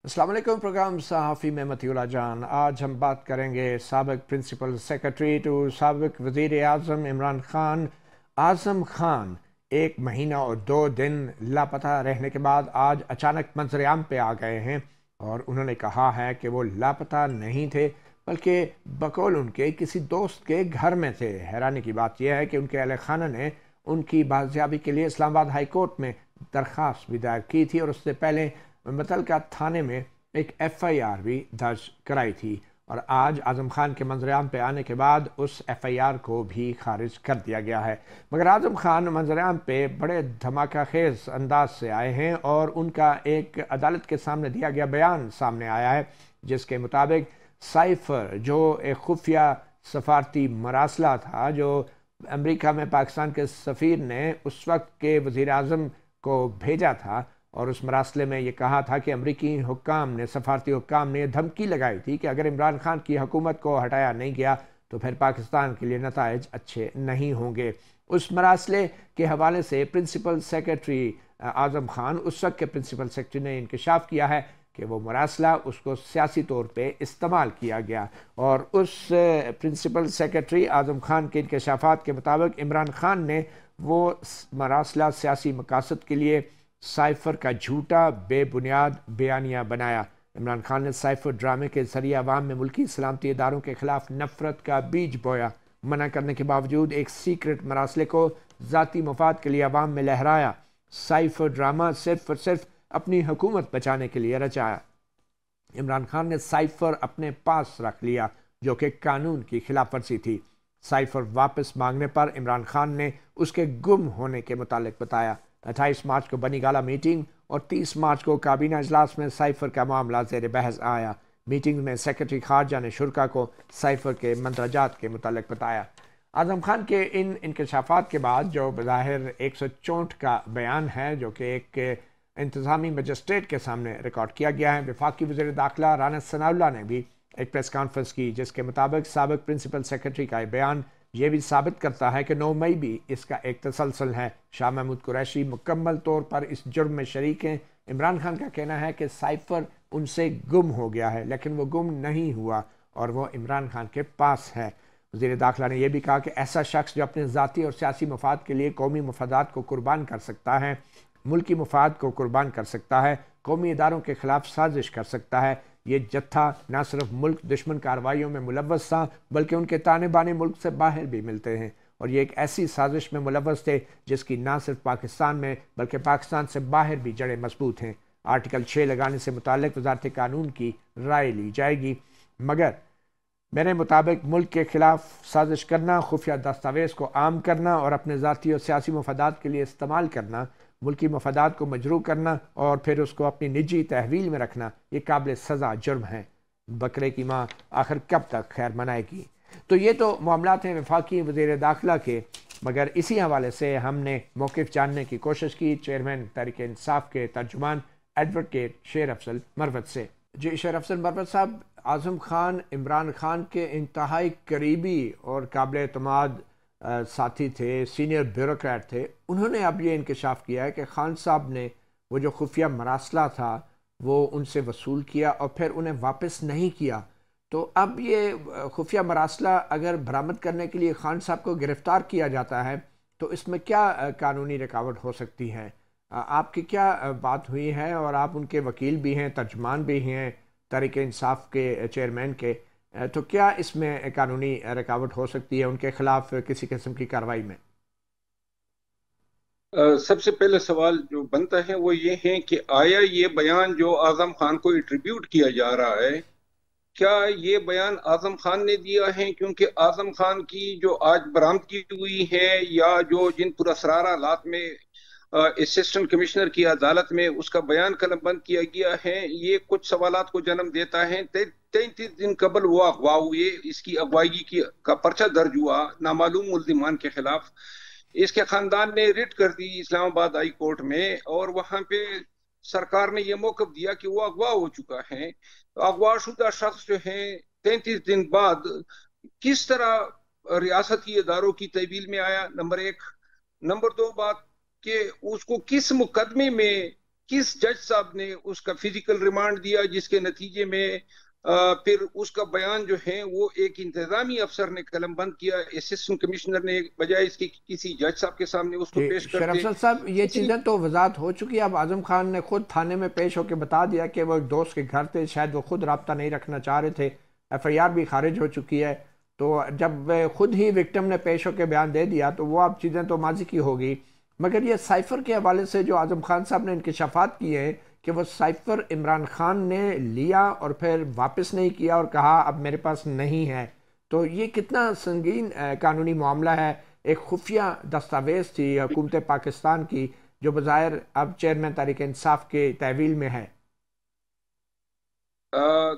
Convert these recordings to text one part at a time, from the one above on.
अस्सलाम वालेकुम। प्रोग्राम सहाफ़ी में मतीउल्लाह जान। आज हम बात करेंगे साबिक प्रिंसिपल सेक्रेटरी टू साबिक वज़ीर आज़म इमरान ख़ान। आज़म ख़ान 1 महीना और 2 दिन लापता रहने के बाद आज अचानक मंजर-ए-आम पे आ गए हैं और उन्होंने कहा है कि वो लापता नहीं थे बल्कि बकौल उनके किसी दोस्त के घर में थे। हैरानी की बात यह है कि उनके अहल खाना ने उनकी बाजियाबी के लिए इस्लामाबाद हाई कोर्ट में दरख्वास्त भी दायर की थी और उससे पहले मुतल्लिका थाने में एक FIR भी दर्ज कराई थी और आज आज़म खान के मंजर-ए-आम पे आने के बाद उस FIR को भी खारिज कर दिया गया है। मगर आज़म खान मंजर-ए-आम पे बड़े धमाका खेज अंदाज से आए हैं और उनका एक अदालत के सामने दिया गया बयान सामने आया है, जिसके मुताबिक साइफर जो एक खुफिया सफारती मरासला था जो अमेरिका में पाकिस्तान के सफ़ीर ने उस वक्त के वज़ीर आज़म को भेजा था और उस मरासले में ये कहा था कि अमरीकी हुक्काम ने सफारती हुक्काम ने धमकी लगाई थी कि अगर इमरान खान की हुकूमत को हटाया नहीं गया तो फिर पाकिस्तान के लिए नताइज अच्छे नहीं होंगे। उस मरासले के हवाले से प्रिंसिपल सेक्रेटरी आज़म खान, उस वक्त के प्रिंसिपल सेक्रेटरी ने इंकशाफ किया है कि वो मरासला उसको सियासी तौर पे इस्तेमाल किया गया और उस प्रिंसिपल सेक्रेटरी आज़म खान के इंकशाफात के मुताबिक इमरान खान ने वो मरासला सियासी मकासद के लिए साइफर का झूठा बेबुनियाद बयानिया बनाया। इमरान खान ने साइफर ड्रामे के जरिए अवाम में मुल्की सलामती इदारों के खिलाफ नफरत का बीज बोया। मना करने के बावजूद एक सीक्रेट मरासले को ज़ाती मफाद के लिए अवाम में लहराया। साइफर ड्रामा सिर्फ और सिर्फ अपनी हुकूमत बचाने के लिए रचाया। इमरान खान ने साइफर अपने पास रख लिया जो कि कानून की खिलाफ वर्जी थी। साइफर वापस मांगने पर इमरान खान ने उसके गुम होने के मुतालिक बताया। 28 मार्च को बनी गाला मीटिंग और 30 मार्च को काबीना इजलास में साइफर का मामला ज़ेर बहस आया। मीटिंग में सेक्रेटरी खारजा ने शुरा को साइफर के मंदरजात के मुतालिक बताया। आज़म खान के इन इंकशाफात के बाद जो बज़ाहिर 164 का बयान है जो कि एक इंतज़ामी मजिस्ट्रेट के सामने रिकॉर्ड किया गया है, वफाकी वज़ीर दाखिला राना सनाउल्लाह ने भी एक प्रेस कॉन्फ्रेंस की जिसके मुताबिक साबिक प्रिंसिपल सेक्रेटरी का बयान ये भी साबित करता है कि 9 मई भी इसका एक तसलसल है। शाह महमूद कुरैशी मुकम्मल तौर पर इस जुर्म में शरीक हैं। इमरान खान का कहना है कि साइफर उनसे गुम हो गया है, लेकिन वो गुम नहीं हुआ और वो इमरान खान के पास है। वज़ीर दाखिला ने यह भी कहा कि ऐसा शख्स जो अपने ज़ाती और सियासी मफाद के लिए कौमी मफादात को कुर्बान कर सकता है, मुल्की मफाद को कुर्बान कर सकता है, कौमी इदारों के खिलाफ साजिश कर सकता है। ये जत्था न सिर्फ मुल्क दुश्मन कार्रवाइयों में मुलव्वस था बल्कि उनके ताने बाने मुल्क से बाहर भी मिलते हैं और ये एक ऐसी साजिश में मुलव्वस थे जिसकी न सिर्फ पाकिस्तान में बल्कि पाकिस्तान से बाहर भी जड़ें मजबूत हैं। आर्टिकल 6 लगाने से मुताल्लिक वजारत कानून की राय ली जाएगी, मगर मेरे मुताबिक मुल्क के खिलाफ साजिश करना, खुफिया दस्तावेज़ को आम करना और अपने ज़ाती और सियासी मफादात के लिए इस्तेमाल करना, मुल्की मफादात को मजरू करना और फिर उसको अपनी निजी तहवील में रखना, ये काबिल सज़ा जुर्म है। बकरे की माँ आखिर कब तक खैर मनाएगी। तो ये तो मामलात हैं वफाकी वज़ीर दाखिला के, मगर इसी हवाले से हमने मौक़िफ़ जानने की कोशिश की चेयरमैन तहरीक इंसाफ के तर्जुमान एडवोकेट शेर अफजल मरवत से। जी शेर अफजल मरवत साहब, आज़म खान इमरान खान के इंतहाई करीबी और काबिल एतमाद साथी थे, सीनियर ब्यूरोक्रेट थे। उन्होंने अब ये इंकशाफ किया है कि खान साहब ने वो जो खुफिया मरासला था वो उनसे वसूल किया और फिर उन्हें वापस नहीं किया। तो अब ये खुफिया मरासला अगर बरामद करने के लिए खान साहब को गिरफ़्तार किया जाता है तो इसमें क्या कानूनी रुकावट हो सकती है? आपकी क्या बात हुई है और आप उनके वकील भी हैं, तर्जुमान भी हैं तहरीक इंसाफ के चेयरमैन के, तो क्या इसमें कानूनी रुकावट हो सकती है उनके खिलाफ किसी किस्म की कार्रवाई में? सबसे पहले सवाल जो बनता है वो ये है कि आया ये बयान जो आजम खान को एट्रीब्यूट किया जा रहा है, क्या ये बयान आजम खान ने दिया है? क्योंकि आजम खान की जो आज बरामदगी हुई है या जो जिन पुरअसरार हालात में असिस्टेंट कमिश्नर की अदालत में उसका बयान कलमबंद किया गया है, ये कुछ सवालात को जन्म देता है। 33 दिन कबल वो अगवा हुए, इसकी अगवाई की का पर्चा दर्ज हुआ नामालूम मुल्जिमान के खिलाफ। इसके खानदान ने रिट कर दी इस्लामाबाद हाई कोर्ट में और वहां पे सरकार ने यह मौकफ दिया कि वो अगवा हो चुका है। तो अगवाशुदा शख्स जो है 33 दिन बाद किस तरह रियासती इदारों की तहवील में आया, नंबर एक। नंबर दो बात कि उसको किस मुकदमे में किस जज साहब ने उसका फिजिकल रिमांड दिया, जिसके नतीजे में फिर उसका बयान जो है वो एक इंतजामी अफसर ने कलमबंद किया, असिस्टेंट कमिश्नर ने, बजाय इसके किसी जज साहब के सामने उसको पेश शेर करते। अफसर साहब, ये तीसरी चीज़ें तो वजाहत हो चुकी है। अब आजम खान ने खुद थाने में पेश होकर बता दिया कि वो एक दोस्त के घर थे, शायद वो खुद रब्ता नहीं रखना चाह रहे थे। FIR भी खारिज हो चुकी है। तो जब खुद ही विक्टिम ने पेश होकर बयान दे दिया तो वो अब चीज़ें तो माजी की होगी। मगर ये साइफ़र के हवाले से जो आजम खान साहब ने इंकशाफात किए हैं कि वो साइफ़र इमरान खान ने लिया और फिर वापस नहीं किया और कहा अब मेरे पास नहीं है, तो ये कितना संगीन कानूनी मामला है। एक खुफिया दस्तावेज़ थी हुकूमत पाकिस्तान की जो बज़ाहिर अब चेयरमैन तहरीक इंसाफ के तहवील में है।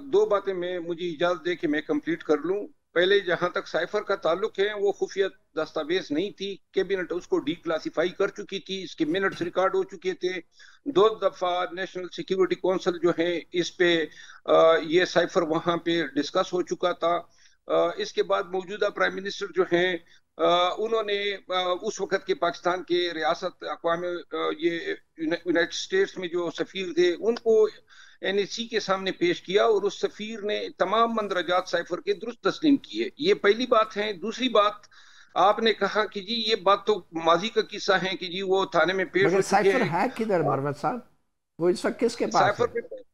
दो बातें मैं, मुझे इजाजत दे कि मैं कंप्लीट कर लूं। पहले जहां तक साइफर का ताल्लुक है, वो खुफिया दस्तावेज नहीं थी, कैबिनेट उसको डी क्लासिफाई कर चुकी थी, इसके मिनट्स रिकॉर्ड हो चुके थे। 2 दफा नेशनल सिक्योरिटी काउंसिल जो है इस पे ये साइफर वहां पे डिस्कस हो चुका था। इसके बाद मौजूदा प्राइम मिनिस्टर जो हैं उन्होंने उस वक्त के पाकिस्तान के रियासत अक़वाम ये यूनाइटेड स्टेट्स में जो सफीर थे उनको NSC के सामने पेश किया और उस सफीर ने तमाम मंदरजात साइफर के दुरुस्त तस्लीम किए। ये पहली बात है। दूसरी बात, आपने कहा कि जी ये बात तो माजी का किस्सा है कि जी वो थाने में पेश हो चुके साइफर हैं। है किधर मरवत साहब? वो इस वक्त किसके पास है? साइफर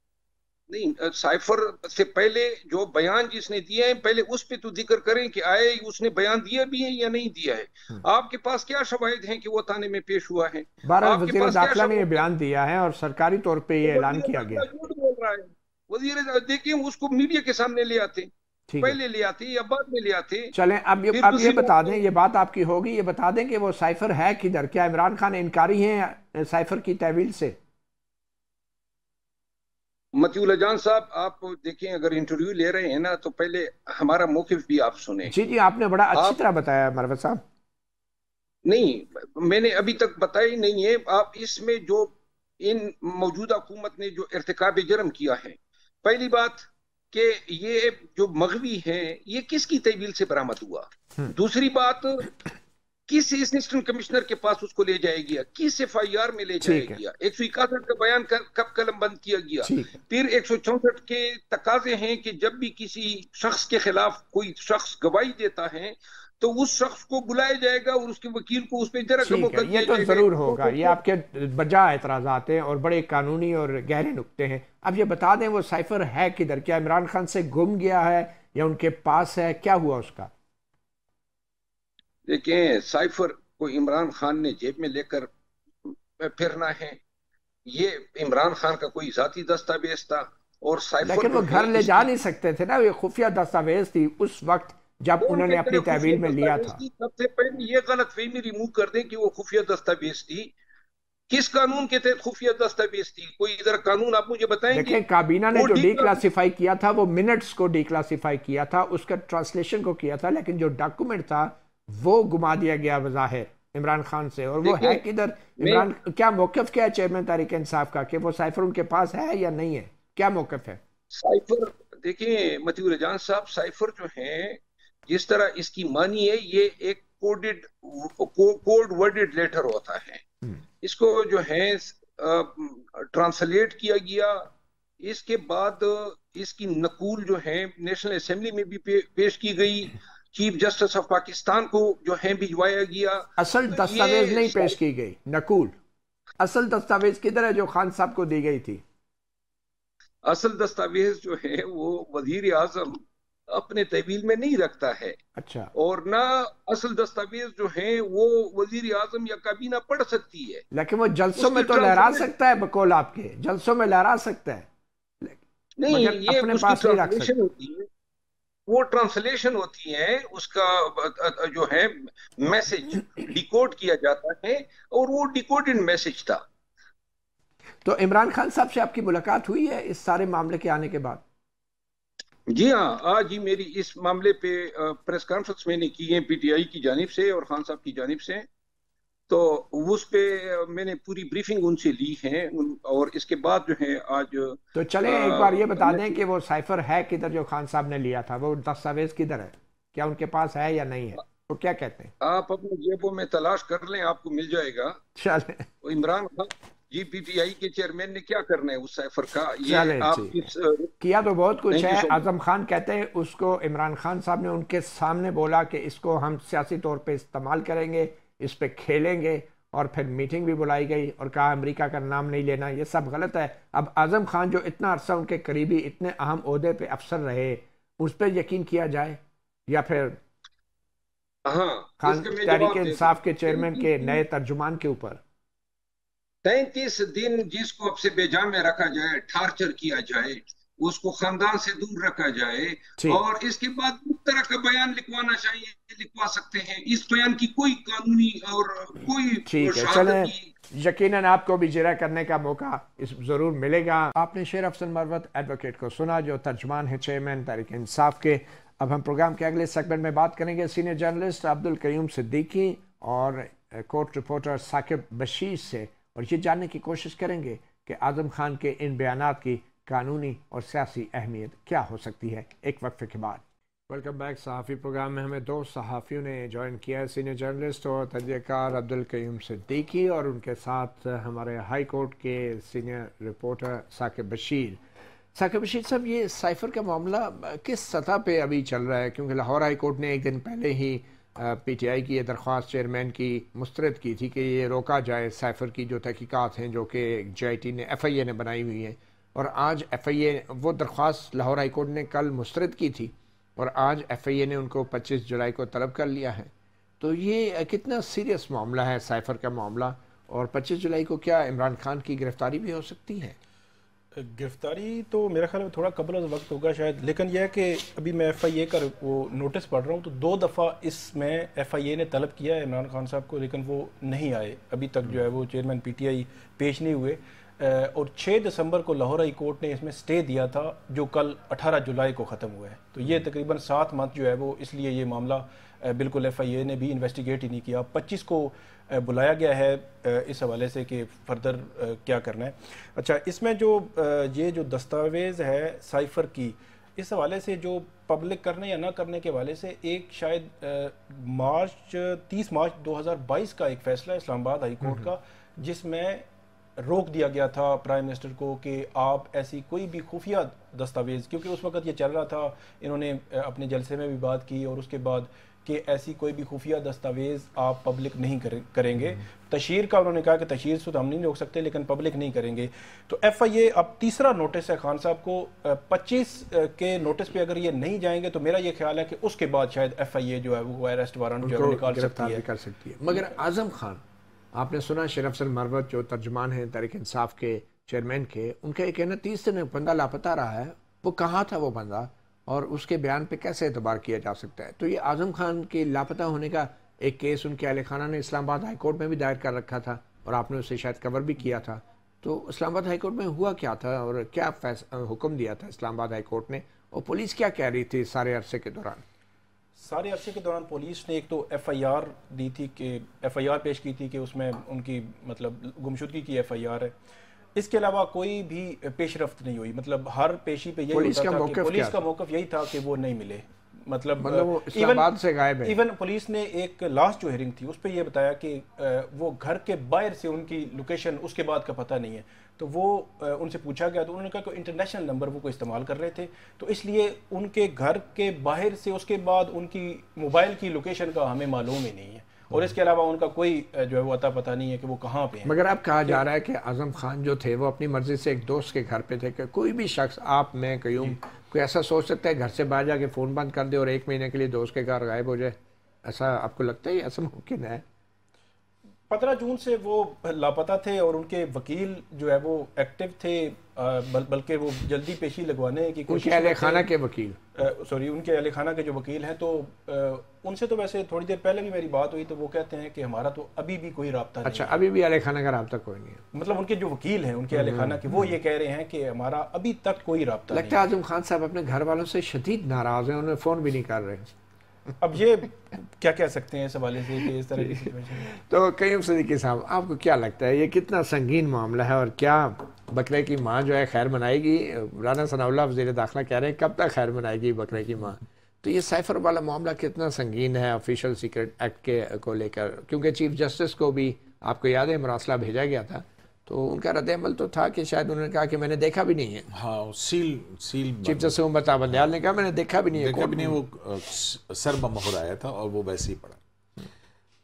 नहीं, साइफर से पहले जो बयान जिसने दिया है, पहले उस पे तो जिक्र करें कि आए उसने बयान दिया भी है या नहीं दिया है। आपके पास क्या शवाहिद हैं कि वो थाने में पेश हुआ है? बहरहाल आपके वज़ीर पास क्या दाखिला ने ये शवाहिद? बयान दिया है और सरकारी तौर पे ये ऐलान वजीर किया गया। दाखिला झूठ बोल रहा है। वजीर देखिए उसको मीडिया के सामने ले आते, ठीक है, पहले ले आते या बाद में ले आते। चलें फिर अब ये दूसरी बता बात, दें, ये बात आपकी होगी, ये बता दें कि वो साइफर है किधर? क्या इमरान खान इनकारी हैं साइफर की तहवील से? मतियुल्लाह जान साहब, आप देखें, अगर इंटरव्यू ले रहे हैं ना तो पहले हमारा मौकिफ भी आप सुने। जी जी, आपने बड़ा अच्छी आप तरह बताया मरवत साहब। नहीं, मैंने अभी तक बताया ही नहीं है। आप इसमें जो इन मौजूदा हुकूमत ने जो इर्तिकाब जुर्म किया है, पहली बात कि ये जो मगवी है ये किसकी तहवील से बरामद हुआ। दूसरी बात, किस असिस्टेंट कमिश्नर के पास उसको ले जाया गया, किस FIR में ले जाया गया, 161 का बयान कब कलम बंद किया गया। फिर 164 के तकाजे हैं कि जब भी किसी शख्स के खिलाफ कोई शख्स गवाही देता है तो उस शख्स को बुलाया जाएगा और उसके वकील को उस पर जरा ठीक है, ये तो जरूर होगा। ये आपके बजा एतराजात हैं और बड़े कानूनी और गहरे नुक्ते हैं। अब ये बता दें वो साइफर है किधर? क्या इमरान खान से गुम गया है या उनके पास है? क्या हुआ उसका? देखें, साइफर को इमरान खान ने जेब में लेकर फिरना है, ये इमरान खान का कोई जाती दस्तावेज था। और साइफर लेकिन वो घर ले जा नहीं सकते थे ना, ये खुफिया दस्तावेज थी उस वक्त जब उन्होंने अपनी तहवील में लिया था। सबसे पहले ये गलतफहमी रिमूव कर दें कि वो खुफिया दस्तावेज थी। किस कानून के तहत खुफिया दस्तावेज थी? कोई इधर कानून आप मुझे बताएंगे? देखिए, काबीना ने जो डीक्लासिफाई किया था वो मिनट्स को डीक्लासिफाई किया था, उसका ट्रांसलेशन को किया था, लेकिन जो डॉक्यूमेंट था वो गुमा दिया गया बज़ाहिर इमरान खान से। और वो है किधर? इमरान क्या मौक़िफ़ क्या है चेयरमैन तहरीक इंसाफ का कि वो साइफर उनके पास है या नहीं है? क्या मौक़िफ़ है साइफर? देखिए मतियुल्लाह जान साहब, साइफर जो है, जिस तरह इसकी मानी है, ये एक कोड वर्डेड लेटर होता है। इसको जो है ट्रांसलेट किया गया, इसके बाद इसकी नकूल जो है नेशनल असेंबली में भी पेश की गई, चीफ जस्टिस ऑफ पाकिस्तान को जो है भिजवाया गया। असल दस्तावेज नहीं पेश की गई, नकूल। असल दस्तावेज किधर है जो खान साहब को दी गई थी? असल दस्तावेज जो है वो वजीर आजम अपने तहवील में नहीं रखता है। अच्छा। और ना असल दस्तावेज जो है वो वजीर आजम या काबीना पढ़ सकती है। लेकिन वो जलसों में तो लहरा सकता है, बकौल आपके जलसों में लहरा सकता है, नहीं ये अपने पास नहीं रख सकता। होती है, वो ट्रांसलेशन होती है, उसका जो है मैसेज डिकोड किया जाता है और वो डिकोडेड मैसेज था। तो इमरान खान साहब से आपकी मुलाकात हुई है इस सारे मामले के आने के बाद? जी हाँ, आज ही मेरी इस मामले पे प्रेस कॉन्फ्रेंस मैंने की है PTI की जानिब से और खान साहब की जानिब से। तो उस पे मैंने पूरी ब्रीफिंग उनसे ली है और इसके बाद जो है आज। तो चले एक बार ये बता दें कि वो साइफर है किधर जो खान साहब ने लिया था? वो दस्तावेज किधर है? क्या उनके पास है या नहीं है? तो क्या कहते हैं? आप अपनी जेबों में तलाश कर लें, आपको मिल जाएगा। चले। इमरान खान GPPI के चेयरमैन ने क्या करना है उस साइफर का? ये चले आप ठीक है, किस किया तो बहुत कुछ थैंक यू है। So much. आजम खान कहते हैं उसको इमरान खान साहब ने उनके सामने बोला कि इसको हम सियासी तौर पे इस्तेमाल करेंगे, इस पे खेलेंगे, और फिर मीटिंग भी बुलाई गई और कहा अमेरिका का नाम नहीं लेना। ये सब गलत है। अब आजम खान जो इतना अरसा उनके करीबी, इतने अहम ओहदे पे अफसर रहे, उस पर यकीन किया जाए या फिर हाँ, खान इसका मैं तहरीक जवाब दे दूं। इंसाफ के चेयरमैन के नए तर्जुमान के ऊपर? 33 दिन जिसको अब से बेजा में रखा जाए, टार्चर किया जाए, उसको खानदान से दूर रखा जाए, ठीक और इसके बाद उस तरह का बयान लिखवाना चाहिए, लिखवा सकते हैं। इस बयान की कोई कानूनी और कोई ठीक है, चलें, शहादती। यकीनन आपको भी जिरा करने का मौका इस ज़रूर मिलेगा। आपने शेर अफसन मरवत एडवोकेट को सुना, जो तर्जुमान है चेयरमैन तहरीक इंसाफ के। अब हम प्रोग्राम के अगले सेगमेंट में बात करेंगे सीनियर जर्नलिस्ट अब्दुल कयूम सिद्दीकी और कोर्ट रिपोर्टर साकिब बशीर से, और ये जानने की कोशिश करेंगे कि आज़म खान के इन बयानात की कानूनी और सियासी अहमियत क्या हो सकती है। एक वक्फे के बाद वेलकम बैक। सहाफ़ी प्रोग्राम में हमें दो सहाफ़ियों ने ज्वाइन किया है, सीनियर जर्नलिस्ट और तजज़ियाकार अब्दुल कयूम सिद्दीकी, और उनके साथ हमारे हाई कोर्ट के सीनियर रिपोर्टर साकिब बशीर। साकिब बशीर साहब, ये साइफ़र का मामला किस सतह पे अभी चल रहा है? क्योंकि लाहौर हाई कोर्ट ने एक दिन पहले ही PTI की ये दरख्वास्त चेयरमैन की मुस्तरद की थी कि ये रोका जाए साइफ़र की जो तहकीकात हैं, जो कि JIT ने FIA ने बनाई हुई हैं, और आज FIA वो दरख्वास्त लाहौर हाई कोर्ट ने कल मुस्तरद की थी और आज FIA ने उनको 25 जुलाई को तलब कर लिया है। तो ये कितना सीरियस मामला है साइफ़र का मामला, और 25 जुलाई को क्या इमरान खान की गिरफ्तारी भी हो सकती है? गिरफ्तारी तो मेरा ख्याल में थोड़ा कबल वक्त होगा शायद, लेकिन यह है कि अभी मैं FIA का वो नोटिस पढ़ रहा हूँ, तो 2 दफ़ा इसमें FIA ने तलब किया है इमरान खान साहब को, लेकिन वो नहीं आए अभी तक, जो है वो चेयरमैन PTI पेश नहीं हुए। और 6 दिसंबर को लाहौर हाई कोर्ट ने इसमें स्टे दिया था, जो कल 18 जुलाई को ख़त्म हुआ है। तो ये तकरीबन 7 मंथ जो है वो, इसलिए ये मामला बिल्कुल FIA ने भी इन्वेस्टिगेट ही नहीं किया। 25 को बुलाया गया है इस हवाले से कि फर्दर क्या करना है। अच्छा, इसमें जो ये जो दस्तावेज़ है साइफ़र की, इस हवाले से जो पब्लिक करने या ना करने के हवाले से एक शायद 30 मार्च 2022 का एक फ़ैसला है इस्लामाबाद हाई कोर्ट का, जिसमें रोक दिया गया था प्राइम मिनिस्टर को कि आप ऐसी कोई भी खुफिया दस्तावेज़, क्योंकि उस वक्त ये चल रहा था, इन्होंने अपने जलसे में भी बात की और उसके बाद, कि ऐसी कोई भी खुफिया दस्तावेज़ आप पब्लिक नहीं करेंगे। तशहीर का उन्होंने कहा कि तशहीर से तो हम नहीं रोक सकते, लेकिन पब्लिक नहीं करेंगे। तो FIA अब तीसरा नोटिस है खान साहब को, 25 के नोटिस पे अगर ये नहीं जाएंगे तो मेरा ये ख्याल है कि उसके बाद शायद FIA जो है वो अरेस्ट वारंट जो है निकाल सकती है। मगर आज़म खान, आपने सुना शेर अफसन मरवत जो तर्जुमान हैं तहरीक इंसाफ के चेयरमैन के, उनका ये कहना 30 दिन बंदा लापता रहा है, वो कहाँ था वो बंदा, और उसके बयान पे कैसे एतबार किया जा सकता है? तो ये आज़म खान के लापता होने का एक केस उनके अहल खाना ने इस्लामाबाद हाई कोर्ट में भी दायर कर रखा था, और आपने उसे शायद कवर भी किया था। तो इस्लामाबाद हाई कोर्ट में हुआ क्या था और क्या हुक्म दिया था इस्लामाबाद हाई कोर्ट ने, और पुलिस क्या कह रही थी सारे अरसे के दौरान? सारे अरसे के दौरान पुलिस ने एक तो FIR दी थी, कि FIR पेश की थी कि उसमें उनकी मतलब गुमशुदगी की FIR है। इसके अलावा कोई भी पेशरफ्त नहीं हुई। मतलब हर पेशी पे यही होता था कि पुलिस का मौक़िफ़ यही था कि वो नहीं मिले, मतलब वो इस्लामाबाद से गायब है। इवन पुलिस ने एक लास्ट जो हेयरिंग थी उस पर यह बताया कि वो घर के बाहर से उनकी लोकेशन उसके बाद का पता नहीं है। तो वो उनसे पूछा गया तो उन्होंने कहा कि इंटरनेशनल नंबर वो को इस्तेमाल कर रहे थे, तो इसलिए उनके घर के बाहर से उसके बाद उनकी मोबाइल की लोकेशन का हमें मालूम ही नहीं है, और इसके अलावा उनका कोई जो है वो अता पता नहीं है कि वो कहाँ पे हैं। मगर अब कहा जा रहा है कि आज़म खान जो थे वो अपनी मर्जी से एक दोस्त के घर पे थे, कि कोई भी शख्स, आप, मैं, कयूम, कोई ऐसा सोच सकता है घर से बाहर जाके फ़ोन बंद कर दे और 1 महीने के लिए दोस्त के घर गायब हो जाए? ऐसा आपको लगता है ऐसा मुमकिन है? 15 जून से वो लापता थे और उनके वकील जो है वो एक्टिव थे, बल्कि वो जल्दी पेशी लगवाने की कोशिश, उनके अहले खाना के वकील, सॉरी उनके अहले खाना के जो वकील हैं, तो उनसे तो वैसे थोड़ी देर पहले भी मेरी बात हुई, तो वो कहते हैं कि हमारा तो अभी भी कोई राब्ता नहीं। अच्छा, अभी भी अहले खाना का राब्ता कोई नहीं है? मतलब उनके जो वकील हैं उनके अहले खाना के, वो ये कह रहे हैं कि हमारा अभी तक कोई राब्ता नहीं। लगता है आज़म खान साहब अपने घर वालों से शदीद नाराज़ हैं, उन्हें फ़ोन भी नहीं कर रहे। अब ये क्या कह सकते हैं इस हवाले से कि इस तरह की सिचुएशन? तो कयूम सिद्दीकी साहब, आपको क्या लगता है ये कितना संगीन मामला है, और क्या बकरे की माँ जो है खैर मनाएगी? राना सनाउल्लाह वज़ीर दाखिला कह रहे हैं कब तक खैर मनाएगी बकरे की माँ? तो ये साइफ़र वाला मामला कितना संगीन है ऑफिशियल सीक्रेट एक्ट के को लेकर, क्योंकि चीफ जस्टिस को भी आपको याद है मरासला भेजा गया था, तो उनका रद्द-ए-अमल तो था कि शायद उन्होंने कहा कि मैंने देखा भी नहीं है। हाँ, सील चीफ जस्टिस मोहम्मद बंदयाल ने कहा मैंने देखा भी नहीं है, देखा भी नहीं, वो सर बमोहर आया था और वो वैसे ही पड़ा।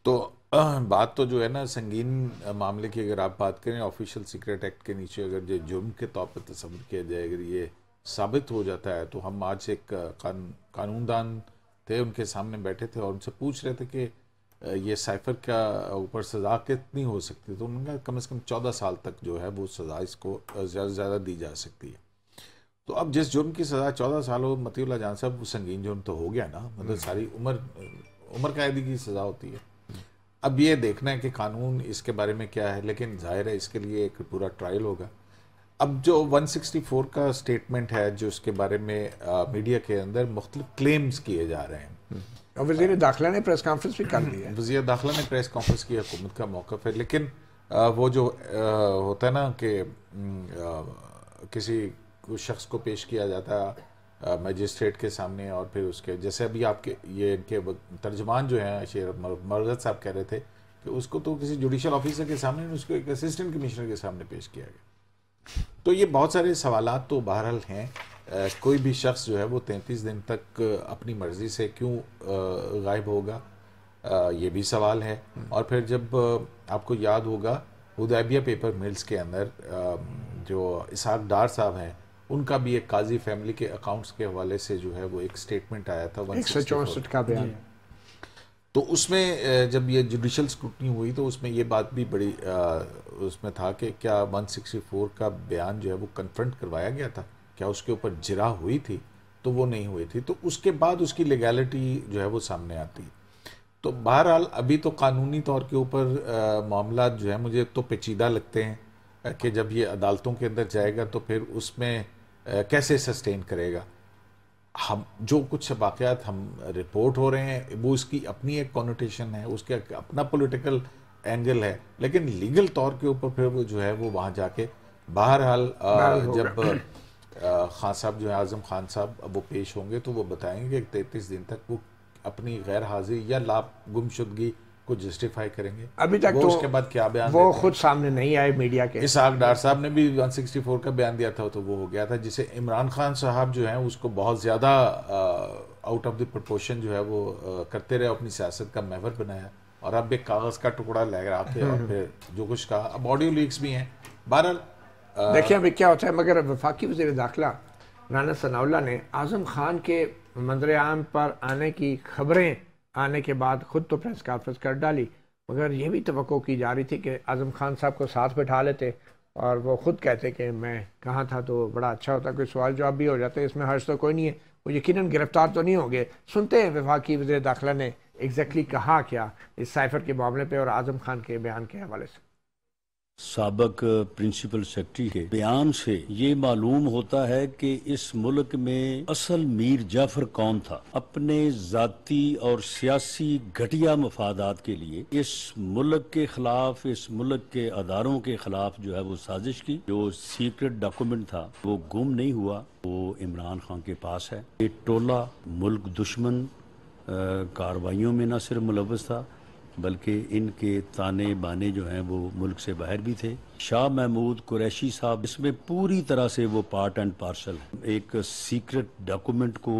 तो बात तो जो है ना, संगीन मामले की अगर आप बात करें, ऑफिशियल सीक्रेट एक्ट के नीचे अगर ये जुर्म के तौर पर तस्वीर किया जाए, अगर ये साबित हो जाता है, तो हम आज एक कानूनदान थे, उनके सामने बैठे थे और उनसे पूछ रहे थे कि ये साइफर का ऊपर सज़ा कितनी हो सकती है, तो उन्होंने कहा कम से कम 14 साल तक जो है वो सज़ा इसको ज़्यादा से ज़्यादा दी जा सकती है। तो अब जिस जुर्म की सज़ा 14 साल हो, मतीउल्लाह जान साहब, वो संगीन जुर्म तो हो गया ना, मतलब सारी उम्र कैदी की सज़ा होती है। अब ये देखना है कि कानून इसके बारे में क्या है, लेकिन जाहिर है इसके लिए एक पूरा ट्रायल होगा। अब जो 164 का स्टेटमेंट है, जो उसके बारे में मीडिया के अंदर मुख्तलिफ क्लेम्स किए जा रहे हैं, और वज़ीर दाखिला ने प्रेस कॉन्फ्रेंस भी कर दी है। वज़ीर दाखिला ने प्रेस कॉन्फ्रेंस की, हुकूमत का मौक़िफ़ है, लेकिन वो जो होता है ना कि किसी शख्स को पेश किया जाता है मजिस्ट्रेट के सामने, और फिर उसके जैसे अभी आपके ये इनके तर्जमान जो हैं शेर मरगत साहब कह रहे थे कि उसको तो किसी जुडिशल ऑफिसर के सामने, उसको एक असिस्टेंट कमिश्नर के सामने पेश किया गया। तो ये बहुत सारे सवालात तो बहरहाल हैं। कोई भी शख्स जो है वो 33 दिन तक अपनी मर्ज़ी से क्यों गायब होगा, ये भी सवाल है। और फिर जब आपको याद होगा हुदैबिया पेपर मिल्स के अंदर जो इसहाक डार साहब हैं, उनका भी एक काजी फैमिली के अकाउंट्स के हवाले से जो है वो एक स्टेटमेंट आया था 164 का बयान। तो उसमें जब ये जुडिशल स्क्रूटनी हुई तो उसमें ये बात भी बड़ी उसमें था कि क्या 164 का बयान जो है वो कन्फ्रंट करवाया गया था, क्या उसके ऊपर जिरा हुई थी, तो वो नहीं हुई थी। तो उसके बाद उसकी लीगैलिटी जो है वो सामने आती है। तो बहरहाल अभी तो कानूनी तौर के ऊपर मामला जो है मुझे तो पेचीदा लगते हैं कि जब ये अदालतों के अंदर जाएगा तो फिर उसमें कैसे सस्टेन करेगा। हम जो कुछ वाक़यात हम रिपोर्ट हो रहे हैं वो उसकी अपनी एक कॉनोटेशन है, उसके अपना पॉलिटिकल एंगल है, लेकिन लीगल तौर के ऊपर फिर वो जो है वो वहाँ जाके बहरहाल जब खान साहब जो है आज़म खान साहब अब वो पेश होंगे तो वो बताएंगे कि 33 दिन तक वो अपनी गैर हाजिरी या लाभ गुमशुदगी को जस्टिफाई करेंगे। अभी तक वो तो उसके बाद क्या बयान वो खुद सामने नहीं आए मीडिया के। इसहाक डार साहब ने भी 164 का बयान दिया था, तो वो हो गया था, जिसे इमरान खान साहब जो हैं उसको बहुत ज़्यादा आउट ऑफ द प्रोपोर्शन जो है वो करते रहे, अपनी सियासत का महवर बनाया, और अब एक कागज़ का टुकड़ा लगा आके और फिर जो कुछ कहा। अब ऑडियो लीक्स भी हैं। बहरहाल देखिए अभी क्या होता है। मगर वफाकी वज़ीर दाखिला राना सनाउल्लाह ने आज़म खान के मंजर आम पर आने की खबरें आने के बाद खुद तो प्रेस कॉन्फ्रेंस कर डाली, मगर ये भी तवक्को की जा रही थी कि आज़म खान साहब को साथ बैठा लेते और वो खुद कहते कि मैं कहाँ था, तो बड़ा अच्छा होता, कोई सवाल जवाब भी हो जाते, इसमें हर्ष तो कोई नहीं है, वो यकीनन गिरफ्तार तो नहीं होंगे। सुनते हैं वफाकी वज़ीर दाखिला ने एग्जैक्टली कहा क्या इस साइफर के मामले पे और आज़म खान के बयान के हवाले से। साबक प्रिंसिपल सेक्रेटरी के बयान से ये मालूम होता है कि इस मुल्क में असल मीर जाफर कौन था। अपने जाती और सियासी घटिया मफादात के लिए इस मुल्क के खिलाफ, इस मुल्क के अदारों के खिलाफ जो है वो साजिश की। जो सीक्रेट डॉक्यूमेंट था वो गुम नहीं हुआ, वो इमरान खान के पास है। ये टोला मुल्क दुश्मन कार्रवाइयों में न सिर्फ मुलव्वस था बल्कि इनके ताने बाने जो हैं वो मुल्क से बाहर भी थे। शाह महमूद कुरैशी साहब इसमें पूरी तरह से वो पार्ट एंड पार्सल है। एक सीक्रेट डॉक्यूमेंट को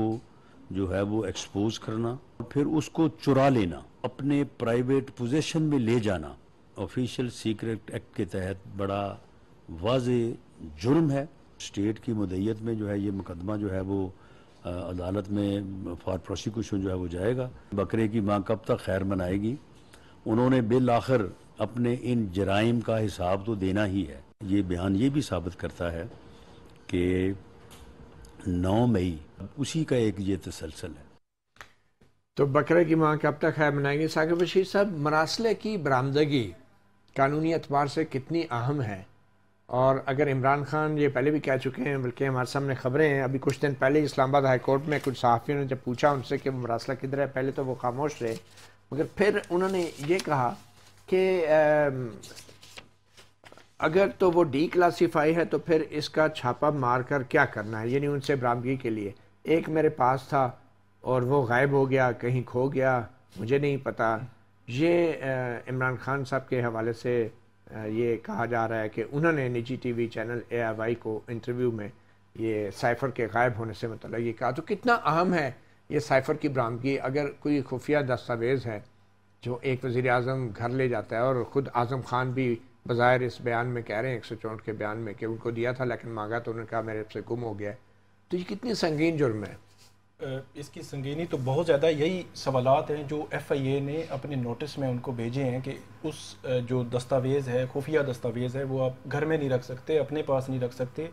जो है वो एक्सपोज करना, फिर उसको चुरा लेना, अपने प्राइवेट पोजीशन में ले जाना, ऑफिशियल सीक्रेट एक्ट के तहत बड़ा वाज़े जुर्म है। स्टेट की मुद्दत में जो है ये मुकदमा जो है वो अदालत में फॉर प्रोसिक्यूशन जो है वो जाएगा। बकरे की माँ कब तक खैर मनाएगी। उन्होंने बिल आखिर अपने इन जराइम का हिसाब तो देना ही है। ये बयान ये भी साबित करता है कि 9 मई उसी का एक ये तसलसल है। तो बकरे की माँ कब तक खैर मनाएंगे। साकिब बशीर साहब, मरासले की बरामदगी कानूनी एतबार से कितनी अहम है, और अगर इमरान खान ये पहले भी कह चुके हैं, बल्कि हमारे सामने खबरें हैं, अभी कुछ दिन पहले इस्लामाबाद हाई कोर्ट में कुछ सहाफ़ियों ने जब पूछा उनसे कि मरासला किधर है, पहले तो वो खामोश रहे, मगर फिर उन्होंने ये कहा कि अगर तो वो डी क्लासीफाई है तो फिर इसका छापा मार कर क्या करना है, यानी उनसे बरामदगी के लिए। एक मेरे पास था और वो गायब हो गया, कहीं खो गया, मुझे नहीं पता। ये इमरान खान साहब के हवाले से ये कहा जा रहा है कि उन्होंने निजी टीवी चैनल AIY को इंटरव्यू में ये साइफ़र के गायब होने से मतलब ये कहा। तो कितना अहम है ये साइफ़र की बरामदगी? अगर कोई खुफिया दस्तावेज़ है जो एक वज़ीर आज़म घर ले जाता है, और ख़ुद आज़म खान भी बज़ाहिर इस बयान में कह रहे हैं 164 के बयान में कि उनको दिया था लेकिन मांगा तो उन्होंने कहा मेरे से गुम हो गया है, तो ये कितनी संगीन जुर्म है? इसकी संगीनी तो बहुत ज़्यादा, यही सवालात हैं जो FIA ने अपने नोटिस में उनको भेजे हैं कि उस जो दस्तावेज़ है, खुफिया दस्तावेज़ है, वो आप घर में नहीं रख सकते, अपने पास नहीं रख सकते,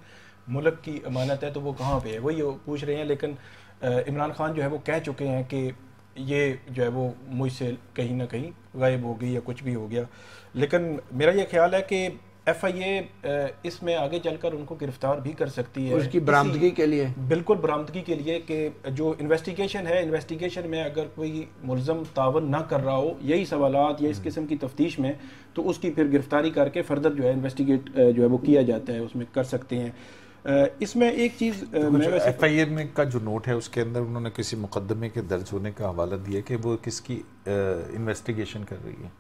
मुल्क की अमानत है तो वो कहाँ पे है, वही पूछ रहे हैं। लेकिन इमरान खान जो है वो कह चुके हैं कि ये जो है वो मुझसे कहीं ना कहीं गायब हो गई या कुछ भी हो गया। लेकिन मेरा ये ख्याल है कि FIA इसमें आगे चलकर उनको गिरफ्तार भी कर सकती है उसकी बरामदगी के लिए, बिल्कुल बरामदगी के लिए, कि जो इन्वेस्टिगेशन है, इन्वेस्टिगेशन में अगर कोई मुलज़म तावन ना कर रहा हो यही सवालात या इस किस्म की तफ्तीश में, तो उसकी फिर गिरफ्तारी करके फर्दर जो है इन्वेस्टिगेट जो है वो किया जाता है, उसमें कर सकते हैं। इसमें एक चीज़ FIA में का जो नोट है उसके अंदर उन्होंने किसी मुकदमे के दर्ज होने का हवाला दिया कि वो किसकी इन्वेस्टिगेशन कर रही है।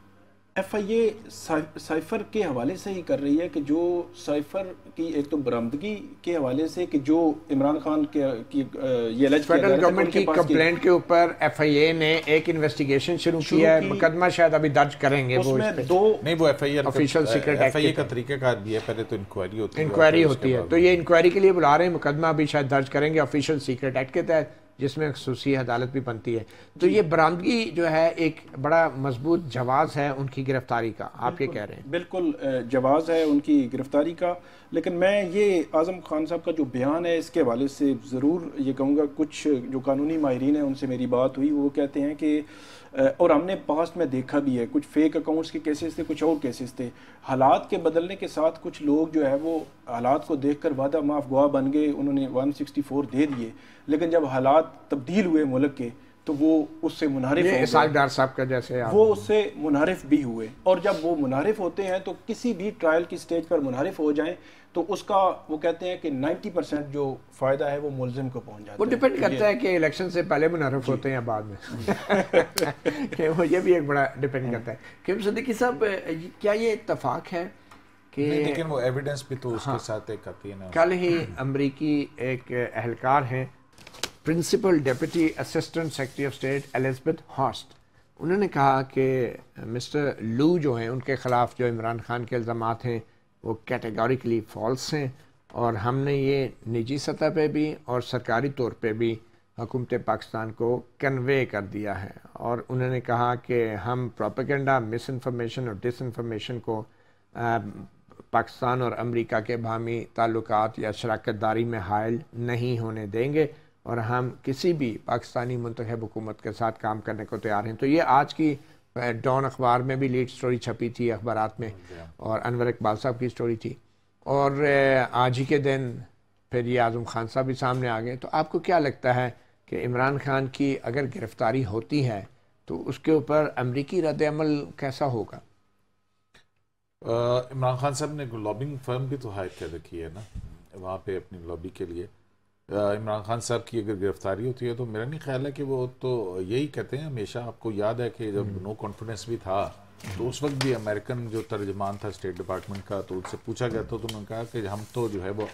FIA साइफर के हवाले से ही कर रही है कि जो साइफर की एक तो बरामदगी के हवाले से कि जो इमरान खान के ये फेडरल गवर्नमेंट की कंप्लेंट के ऊपर FIA ने एक इन्वेस्टिगेशन शुरू किया है, मुकदमा शायद अभी दर्ज करेंगे। वो नहीं, वो FIA ऑफिशियल सीक्रेट FIA का तरीकाकार भी है, पहले तो इंक्वायरी होती है, तो ये इंक्वायरी के लिए बुला रहे हैं, मुकदमा अभी शायद दर्ज करेंगे ऑफिशियल सीक्रेट एक्ट के तहत, जिसमें खसूसी अदालत भी बनती है। तो ये बरामदगी जो है एक बड़ा मजबूत जवाब है उनकी गिरफ्तारी का, आप ये कह रहे हैं? बिल्कुल जवाब है उनकी गिरफ्तारी का। लेकिन मैं ये आज़म खान साहब का जो बयान है इसके हवाले से ज़रूर ये कहूँगा, कुछ जो कानूनी माहिरीन हैं उनसे मेरी बात हुई, वो कहते हैं कि और हमने पास्ट में देखा भी है, कुछ फेक अकाउंट्स के केसेस थे, कुछ और केसेस थे। हालात के बदलने के साथ कुछ लोग जो है वो हालात को देखकर वादा माफ गवाह बन गए, उन्होंने 164 दे दिए, लेकिन जब हालात तब्दील हुए मुल्क के तो वो उससे मुनहरिफ हो गए। डार साहब का जैसे वो उससे मुनहरिफ भी हुए, और जब वो मुनहरिफ होते हैं तो किसी भी ट्रायल की स्टेज पर मुनहरिफ हो जाएं तो उसका वो कहते हैं कि 90% जो फ़ायदा है वो मुलजिम को पहुंच जाता है। वो डिपेंड करता है कि इलेक्शन से पहले मुनहरिफ होते हैं या बाद में कि वो ये भी एक बड़ा डिपेंड करता है। क्योंकि सिद्दीकी साहब, क्या ये इत्तफाक है कि लेकिन वो एविडेंस भी तो उसके साथ एक आती है ना। कल ही अमरीकी एक एहलकार हैं, principal deputy assistant secretary of state Elizabeth Horst, उन्होंने कहा कि मिस्टर लू जो हैं उनके ख़िलाफ़ जो इमरान खान के इल्ज़ामात हैं वो कैटेगोरिकली फ़ॉल्स हैं, और हमने ये निजी सतह पे भी और सरकारी तौर पे भी हुकूमत पाकिस्तान को कन्वे कर दिया है। और उन्होंने कहा कि हम प्रोपेगेंडा, मिस इन्फॉर्मेशन और डिसइन्फॉर्मेशन को पाकिस्तान और अमेरिका के बाहमी ताल्लुकात या शराकतदारी में हायल नहीं होने देंगे, और हम किसी भी पाकिस्तानी मुंतखब हुकूमत के साथ काम करने को तैयार हैं। तो ये आज की डॉन अखबार में भी लीड स्टोरी छपी थी अखबारात में, और अनवर इकबाल साहब की स्टोरी थी, और आज ही के दिन फिर ये आज़म खान साहब भी सामने आ गए। तो आपको क्या लगता है कि इमरान खान की अगर गिरफ्तारी होती है तो उसके ऊपर अमरीकी रद्द-ए-अमल कैसा होगा? इमरान खान साहब ने लॉबिंग फर्म भी तो हायर कर रखी है ना वहाँ पे अपनी लॉबी के लिए। इमरान खान साहब की अगर गिरफ्तारी होती है तो मेरा नहीं ख्याल है कि वो तो यही कहते हैं हमेशा। आपको याद है कि जब नो कॉन्फिडेंस भी था तो उस वक्त भी अमेरिकन जो तर्जमान था स्टेट डिपार्टमेंट का, तो उससे पूछा गया तो उन्होंने कहा कि हम तो जो है वो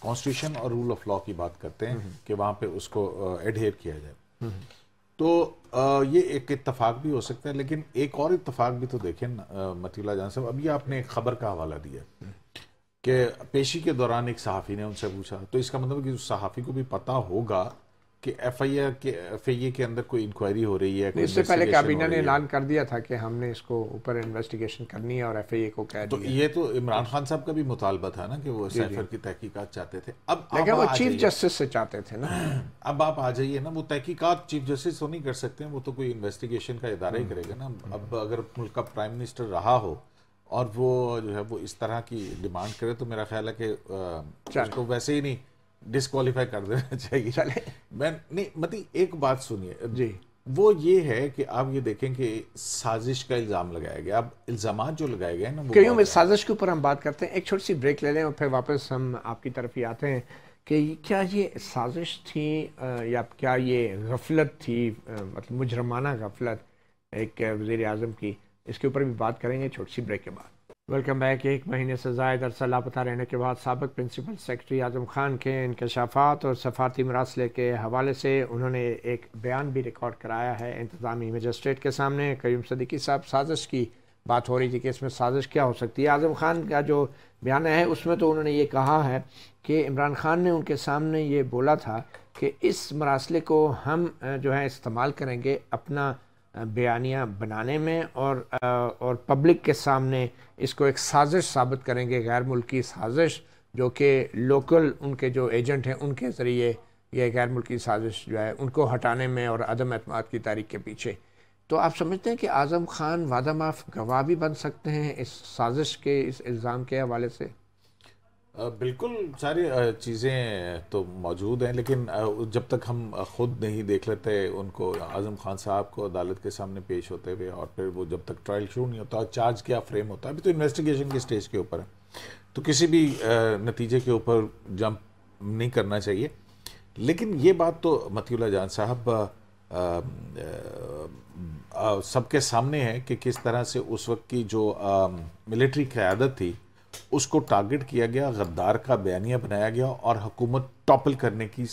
कॉन्स्टिट्यूशन और रूल ऑफ लॉ की बात करते हैं कि वहाँ पे उसको एडहेर किया जाए। तो ये एक इत्तफाक भी हो सकता है, लेकिन एक और इत्तफाक भी तो देखें मतीउल्लाह जान साहब, अभी आपने एक खबर का हवाला दिया कि पेशी के दौरान एक सहाफ़ी ने उनसे पूछा, तो इसका मतलब कि उस सहाफ़ी को भी पता होगा कि FIA के अंदर कोई इंक्वायरी हो रही है। इससे पहले काबीना ने ऐलान कर दिया था कि हमने इसको ऊपर इन्वेस्टिगेशन करनी है और FIA को कह दिया। तो ये तो इमरान खान साहब का भी मुतालबा था ना कि वो साइफर की तहकीकात चाहते थे। अब लेकिन वो चीफ जस्टिस से चाहते थे ना। अब आप आ जाइए ना, वो तहकीकात चीफ जस्टिस तो नहीं कर सकते हैं, वो तो कोई इन्वेस्टिगेशन का इदारा ही करेगा ना। अब अगर मुल्क का प्राइम मिनिस्टर रहा हो और वो जो है वो इस तरह की डिमांड करे तो मेरा ख्याल है कि उसको वैसे ही नहीं डिस्क्वालीफाई कर देना चाहिए। चले मैं नहीं मतलब एक बात सुनिए जी, वो ये है कि आप ये देखें कि साजिश का इल्ज़ाम लगाया गया। अब इल्ज़ामात जो लगाए गए ना, कईयों में साजिश के ऊपर हम बात करते हैं। एक छोटी सी ब्रेक ले लें और फिर वापस हम आपकी तरफ ही आते हैं कि क्या ये साजिश थी या क्या ये गफलत थी, मतलब मुजरमाना गफलत एक वज़ीर आज़म की। इसके ऊपर भी बात करेंगे छोटी सी ब्रेक के बाद। Welcome back. एक महीने से ज़ायद अरसा लापता रहने के बाद साबिक़ प्रिंसिपल सेक्रेटरी आज़म खान के इंकशाफात और सफारती मरासले के हवाले से उन्होंने एक बयान भी रिकॉर्ड कराया है इंतज़ामी मजिस्ट्रेट के सामने। कयूम सदीकी साहब, साजिश की बात हो रही थी कि इसमें साजिश क्या हो सकती है। आज़म खान का जो बयान है उसमें तो उन्होंने ये कहा है कि इमरान खान ने उनके सामने ये बोला था कि इस मरासले को हम जो है इस्तेमाल करेंगे अपना बयानियाँ बनाने में और पब्लिक के सामने इसको एक साजिश साबित करेंगे, गैर मुल्की साजिश, जो कि लोकल उनके जो एजेंट हैं उनके ज़रिए ये गैर मुल्की साजिश जो है उनको हटाने में और अदम एतमाद की तारीख के पीछे। तो आप समझते हैं कि आज़म खान वादा माफ गवाह भी बन सकते हैं इस साजिश के, इस इल्ज़ाम के हवाले से? बिल्कुल सारी चीज़ें तो मौजूद हैं, लेकिन जब तक हम ख़ुद नहीं देख लेते उनको, आज़म खान साहब को अदालत के सामने पेश होते हुए, और फिर वो जब तक ट्रायल शुरू नहीं होता, चार्ज क्या फ्रेम होता है, अभी तो इन्वेस्टिगेशन के स्टेज के ऊपर है, तो किसी भी नतीजे के ऊपर जंप नहीं करना चाहिए। लेकिन ये बात तो मतीउल्लाह जान साहब सबके सामने है कि किस तरह से उस वक्त की जो मिलिट्री क़यादत थी उसको टारगेट किया गया, गद्दार का बयानिया बनाया गया और हुकूमत टॉपल करने की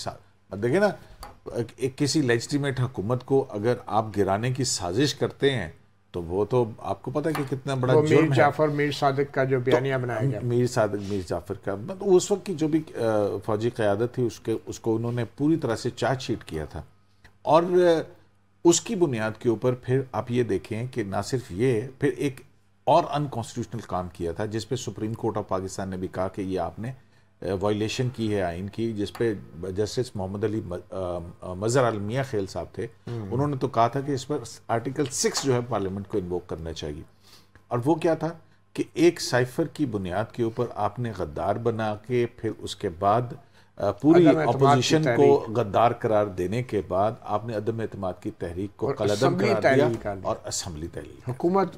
देखिए ना, एक किसी लेजिटिमेट हुकूमत को अगर आप गिराने की साजिश करते हैं तो वो तो आपको पता है कि कितना बड़ा जुर्म है। मीर जाफर मीर सादिक का जो बयानिया बनाया गया, मीर सादिक मीर जाफर का, मतलब उस वक्त की जो भी फौजी क़यादत थी उसको उन्होंने पूरी तरह से चार्जशीट किया था, और उसकी बुनियाद के ऊपर फिर आप ये देखें कि ना सिर्फ ये, फिर एक और अनकॉन्स्टिट्यूशनल काम किया था जिस पे सुप्रीम कोर्ट ऑफ पाकिस्तान ने भी कहा कि ये आपने वायलेशन की है आइन की, जिस पे जस्टिस मोहम्मद अली मज़हर आल मियां खेल साहब थे, उन्होंने तो कहा था कि इस पर आर्टिकल 6 जो है पार्लियामेंट को इन्वोक करना चाहिए। और वो क्या था कि एक साइफर की बुनियाद के ऊपर आपने गद्दार बना के फिर उसके बाद पूरी अपोजिशन को गद्दार करार देने के बाद आपने अदम एतमाद की तहरीक को कलअदम करार दिया और असम्बली तहरीक हुकूमत।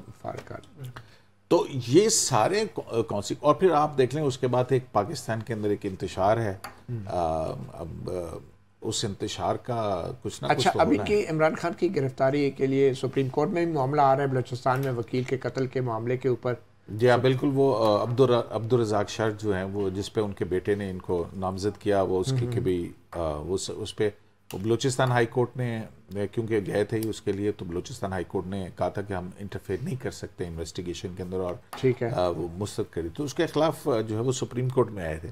तो ये सारे कौनसी, और फिर आप देख लें उसके बाद एक पाकिस्तान के अंदर एक इंतशार है, अब उस इंतशार का कुछ ना अच्छा, कुछ तो अभी की इमरान खान की गिरफ्तारी के लिए सुप्रीम कोर्ट में भी मामला आ रहा है बलूचिस्तान में वकील के कत्ल के मामले के ऊपर। जी हाँ, बिल्कुल। वो अब्दुल रज़ाक शर्ट जो हैं, वो जिस पे उनके बेटे ने इनको नामजद किया, वो उसके के भी वो उस पे बलूचिस्तान हाई कोर्ट ने, क्योंकि गए थे ही उसके लिए, तो बलूचिस्तान हाई कोर्ट ने कहा था कि हम इंटरफेयर नहीं कर सकते इन्वेस्टिगेशन के अंदर, और ठीक है वो मुस्तरद करी, तो उसके खिलाफ जो है वो सुप्रीम कोर्ट में आए थे,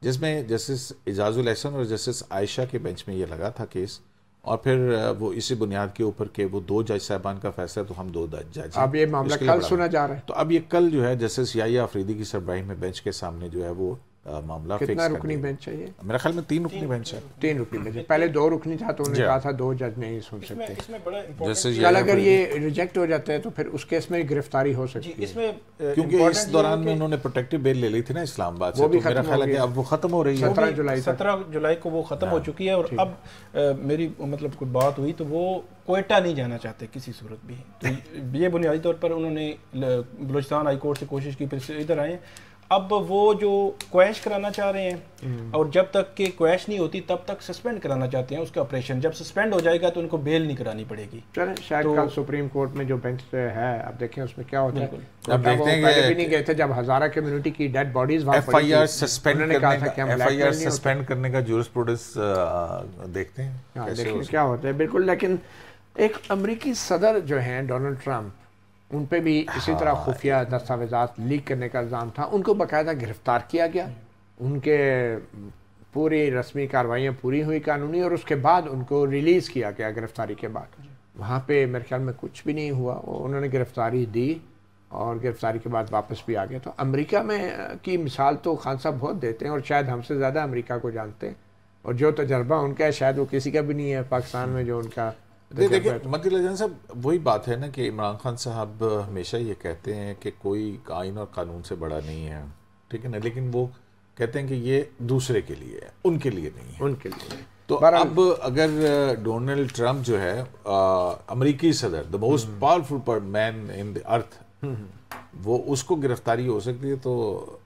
जिसमें जस्टिस इजाजुल एहसन और जस्टिस आयशा के बेंच में ये लगा था केस, और फिर वो इसी बुनियाद के ऊपर के वो 2 जज साहबान का फैसला, तो हम 2 जज। अब ये मामला कल सुना जा रहा है, तो अब ये कल जो है जस्टिस याहिया अफरीदी की सरबराही में बेंच के सामने जो है वो मामला कितना रुकनी बेंच चाहिए? मेरे ख्याल में 3 रुकनी बेंच है। 3 रुकनी बेंच, पहले 2 रुकनी था तो उन्होंने कहा था 2 जज नहीं सुन सकते। इसमें अगर ये रिजेक्ट हो जाता है तो फिर उस केस में गिरफ्तारी हो सकती है, इसमें क्योंकि इस दौरान में उन्होंने प्रोटेक्टिव बेल ले ली थी ना इस्लामाबाद से, तो मेरा ख्याल है कि अब वो खत्म हो रही है। 17 जुलाई को वो खत्म हो चुकी है, और अब मेरी मतलब कोई बात हुई तो वो कोयटा नहीं जाना चाहते किसी सूरत भी, तो ये बुनियादी तौर पर उन्होंने बलूचिस्तान हाई कोर्ट से कोशिश की, फिर इधर आए। अब वो जो क्वैश कराना चाह रहे हैं, और जब तक कि क्वैश नहीं होती तब तक सस्पेंड कराना चाहते हैं उसका ऑपरेशन, जब सस्पेंड हो जाएगा तो उनको बेल नहीं करानी पड़ेगी। चलें, शायद कल सुप्रीम कोर्ट में जो बेंच है, अब देखें उसमें क्या होता है। अब देखते हैं, पहले भी नहीं गए थे जब हज़ारा कम्युनिटी की डेड बॉडीज FIR सस्पेंड करने का जूरिस्प्रूडेंस देखते हैं देखिए क्या होता है। बिल्कुल, लेकिन एक अमेरिकी सदर जो हैं डोनाल्ड ट्रंप, उन पे भी इसी तरह खुफिया दस्तावेजात लीक करने का इल्ज़ाम था, उनको बाकायदा गिरफ्तार किया गया, उनके पूरी रस्मी कार्रवाइयाँ पूरी हुई कानूनी, और उसके बाद उनको रिलीज़ किया गया गिरफ्तारी के बाद। वहाँ पे मेरे ख्याल में कुछ भी नहीं हुआ, उन्होंने गिरफ्तारी दी और गिरफ्तारी के बाद वापस भी आ गए। तो अमेरिका में की मिसाल तो खान साहब बहुत देते हैं, और शायद हमसे ज़्यादा अमेरिका को जानते हैं, और जो तजर्बा उनका है शायद वो किसी का भी नहीं है पाकिस्तान में जो उनका। देखिए मतीउल्लाह जान साहब, वही बात है ना कि इमरान खान साहब हमेशा ये कहते हैं कि कोई आइन और कानून से बड़ा नहीं है, ठीक है ना, लेकिन वो कहते हैं कि ये दूसरे के लिए है, उनके लिए नहीं है, उनके लिए। तो अब अगर डोनाल्ड ट्रंप जो है अमेरिकी सदर, the most powerful man in the earth, वो उसको गिरफ्तारी हो सकती है, तो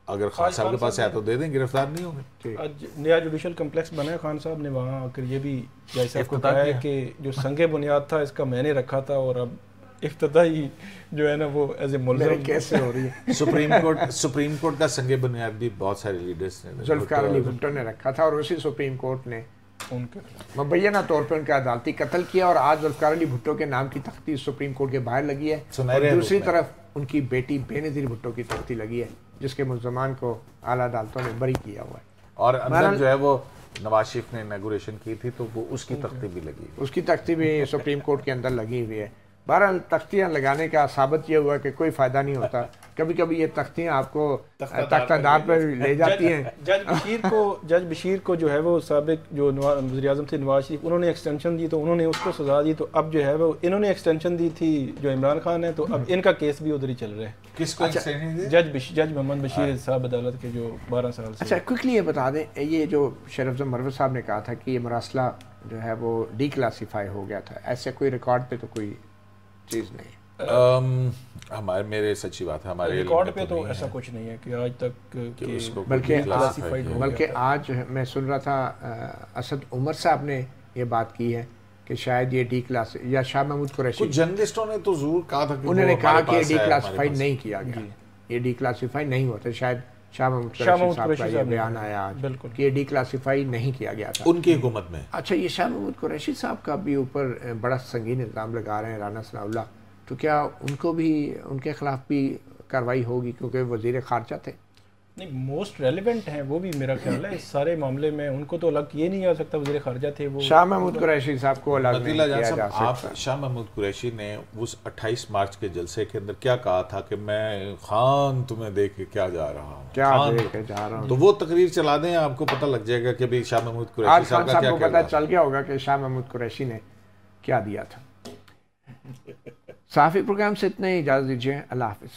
अगर खान साहब के पास है तो दे दें, गिरफ्तार नहीं होंगे। आज नया जुडिशल कम्प्लेक्स बनाया खान साहब ने, वहाँ आकर ये भी जैसा बताया कि जो संगे बुनियाद था इसका मैंने रखा था, और अब इफ्तिताई जो है ना वो एज ए मुल्ज़िम कैसे हो रही है। सुप्रीम कोर्ट का संगे बुनियाद भी बहुत सारे लीडर्स ने, जुल्फ़िकार अली भुट्टो ने रखा था और उसी सुप्रीम कोर्ट ने मुबैना तौर पर उनका अदालती कत्ल किया और आज जुल्फ़िकार अली भुट्टो के नाम की तख्ती सुप्रीम कोर्ट के बाहर लगी है और दूसरी तरफ उनकी बेटी बेनज़ीर भुट्टो की तख्ती लगी है जिसके मुल्ज़मान को आला अदालतों ने बरी किया हुआ है। और अंदर जो है वो नवाज शरीफ ने इनॉग्रेशन की थी तो वो उसकी तख्ती भी लगी, उसकी तख्ती भी सुप्रीम कोर्ट के अंदर लगी हुई है। बहरहाल तख्तियाँ लगाने का साबित ये हुआ कि कोई फ़ायदा नहीं होता। कभी कभी ये तख्तियाँ आपको तख्तादार पर ले जाती हैं। जज बशीर को जो है वो साबिक जो वज़ीर आज़म थे नवाज शरीफ, उन्होंने एक्सटेंशन दी तो उन्होंने उसको सजा दी, तो अब जो है वो इन्होंने एक्सटेंशन दी थी जो इमरान खान है, तो अब इनका केस भी उधर ही चल रहा है। किसको? जज मोहम्मद बशीर साहब अदालत के जो 12 साल से। अच्छा, क्विकली ये बता दें, ये जो शरफ मरवत साहब ने कहा था कि ये मरासला जो है वो डिक्लासीफाई हो गया था, ऐसे कोई रिकॉर्ड पे तो कोई चीज़ नहीं है। हमारे मेरे सच्ची बात है, हमारे रिकॉर्ड पे तो ऐसा कुछ नहीं है कि आज तक बल्कि आज मैं सुन रहा था असद उमर साहब ने ये बात की है कि शायद ये डी क्लास या शाह महमूद कुरैशी, कुछ जर्नलिस्टों ने तो जरूर कहा था कि उन्होंने कहा कि डी क्लासीफाई नहीं किया गया, ये डी क्लासीफाई नहीं होता। शायद शाह महमूद कुरैशी साहब का ये बयान आया आज कि ये डी क्लासीफाई नहीं किया गया था उनकी हुकूमत में। अच्छा, ये शाह महमूद कुरैशी साहब का भी ऊपर बड़ा संगीन इल्ज़ाम लगा रहे हैं राना सनाउल्लाह, तो क्या उनको भी उनके खिलाफ भी कार्रवाई होगी क्योंकि वज़ीर ख़ारजा थे? नहीं, मोस्ट रेलिवेंट हैं वो भी मेरा ख्याल है इस सारे मामले में, उनको तो अलग किए नहीं जा सकता। वज़ीर ख़ारजा थे वो, शाह महमूद कुरैशी साहब को अलग नहीं किया जा सकता। आप शाह महमूद कुरैशी ने उस 28 मार्च के जलसे के अंदर क्या कहा था कि मैं खान तुम्हें देख के क्या जा रहा हूँ, क्या देख के जा रहा हूँ, तो वो तकरीर चला दें, आपको पता लग जाएगा कि भाई शाह महमूद कुरैशी साहब का क्या को पता चल गया होगा कि शाह महमूद कुरैशी ने क्या दिया था। साफ़ी प्रोग्राम से इतना ही इजाज़त दीजिए। अल्लाह हाफ़िज़।